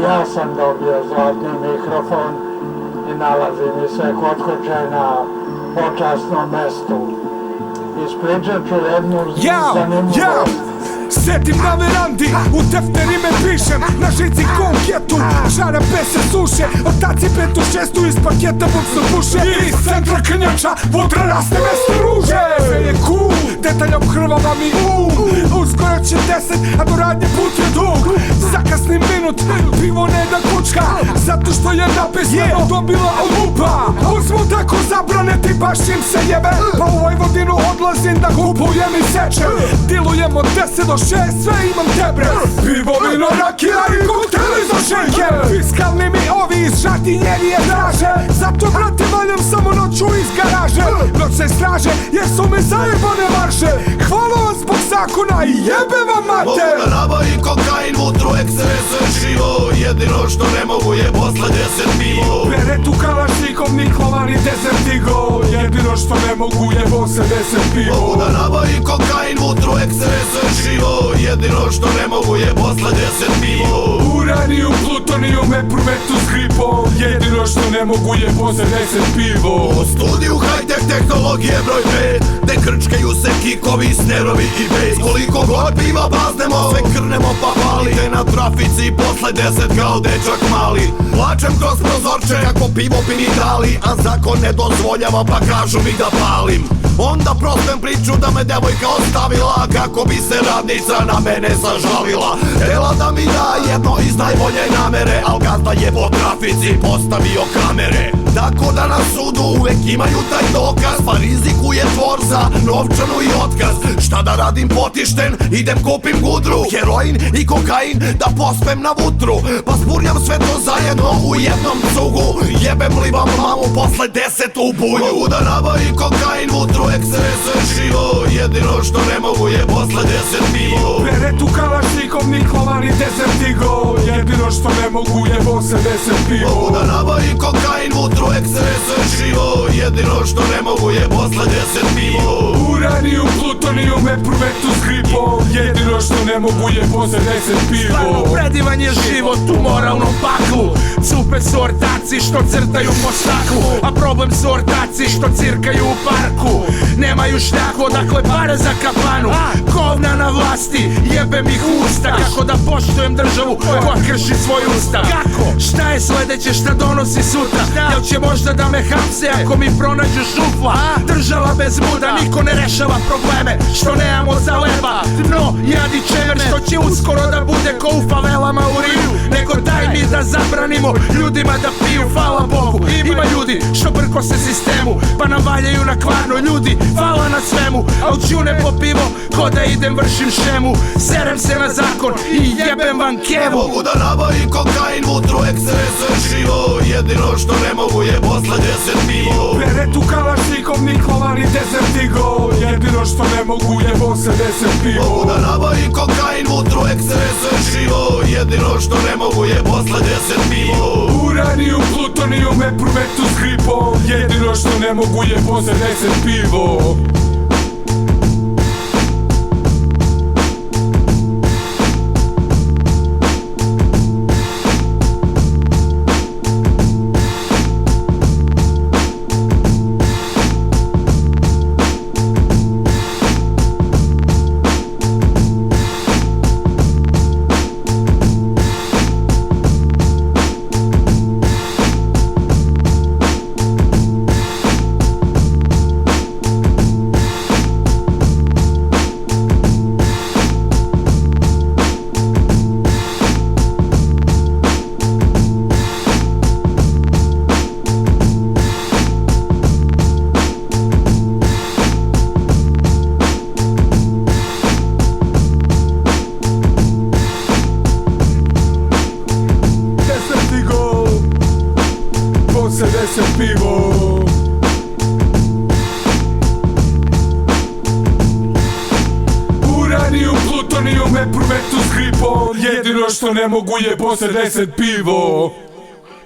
ja sam dobio zlatni mikrofon i nalazi mi se kod kuće na počasnom mestu. Ispričat ću jednu zanimljivost. Sedim na verandi, u tefterime pišem, na žici konketu, šarape se suše, od taci 5-6 iz paketa buksu puše. Iz centra krnjača, vodra raste mesto ruže. Sve je cool, detalj obhrvava mi uskoro će 10, a do radnje put je dug. Zakasni minut, pivo ne da kučka, zato što je napisano dobila od lupa. Uzmu tako zabrane, ti baš im se jebe, pa u Vojvodinu odlazim da kupujem i sečem. Dilujem od 10 do 6, sve imam tebre. Pivo, vino, rakija i kokteli za šejke. Fiskalni mi ovi iz žardinjerije draže, zato brate valjam samo noću iz garaže. Noć se straže jer su mi zajebane marše. Hvala vam zbog zakona i jebe vam mate. Mogu da nabavim kokain, vutru, ekstrese, živo. Jedino što ne mogu je posle 10 pivo. Beretu, kalašnikov, Niklavan i Desertigo. Jedino što ne mogu je posle 10 pivo. Mogu da nabavim kokain, vutru, ekstrese, živo. Jedino što ne mogu je posle 10 pivo. Uranijum, plutonijum, epruvektu s gripom. Jedino što ne mogu je posle 10 pivo. U studiju high-tech tehnologije broj 5, gde krčkaju se kikovi, snerovi i bejs. Koliko god piva baznemo, sve krnemo pa pali. Te na trafici posle 10 kao dečak mali. Plačem kroz prozorče ako pivo bi mi dali, a zakon ne dozvoljava pa kažu mi da palim. Onda prospem priču da me devojka ostavila, kako bi se radnica na mene zažalila. Htela da mi da jedno iz najbolje namere, al gazda je po trafici postavio kamere. Tako da na sudu uvek imaju taj dokaz, pa rizikuje tvor za novčanu i otkaz. Šta da radim potišten, idem kupim gudru, heroin i kokain da pospem na vutru. Pa spurnjam sve to zajedno u jednom cugu, jebem li vam mamu posle 10 u bulju. Mogu da nabavim kokain, vutru, ekstrese, živo. Jedino što ne mogu je posle 10 pivo. Beretu, kalašnikov, Niklavan i Desertigo. Jedino što ne mogu je posle 10 pivo. Mogu da nabavim kokain, vutru, ekstrese, živo. Jedino što ne mogu je posle 10 pivo. Uranijum, plutonijum, epruvektu s gripom. Jedino što ne mogu je posle 10 pivo. Stvarno predivan je život u moralnom paklu. Cupe su ortaci što crtaju po staklu, a problem su ortaci što cirkaju u parku. Nemaju šljako, dakle pare za kafanu. Kovna na vlasti, jebem ih usta. Kako da poštujem državu koja krši svoj ustav? Šta je sledeće, šta donosi sutra? Jel će možda da me hapse ako mi pronađu šufla? Država bez muda, niko ne rešava probleme što nemamo za leba. No, jadi čemer što će uskoro da bude ko u favelama u Riju. Nego daj mi da zabranimo ljudima da piju, hvala Bogu. Ima ljudi što brko se sistemu, pa nam valjaju na kvarno. Ljudi, hvala na svemu, a učune po pivo ko da idem vršim šemu. Serem se na zakon i jebem van kevu. Mogu da nabavim kokain, vutru, ekstrese, živo. Jedino što ne mogu je posle 10 pivo. Beretu, kalašnikov, Niklavan i Desertigo. Jedino što ne mogu je posle 10 pivo. Mogu da nabavim kokain, vutru, ekstrese, živo. Jedino što ne mogu je posle 10 pivo. Uranijum, plutonijum, epruvektu s gripom. Jedino što ne mogu je posle 10 pivo. Pivo. Uranijum, plutonijum, epruvektu s gripom. Jedino što ne mogu je posle 10 pivo.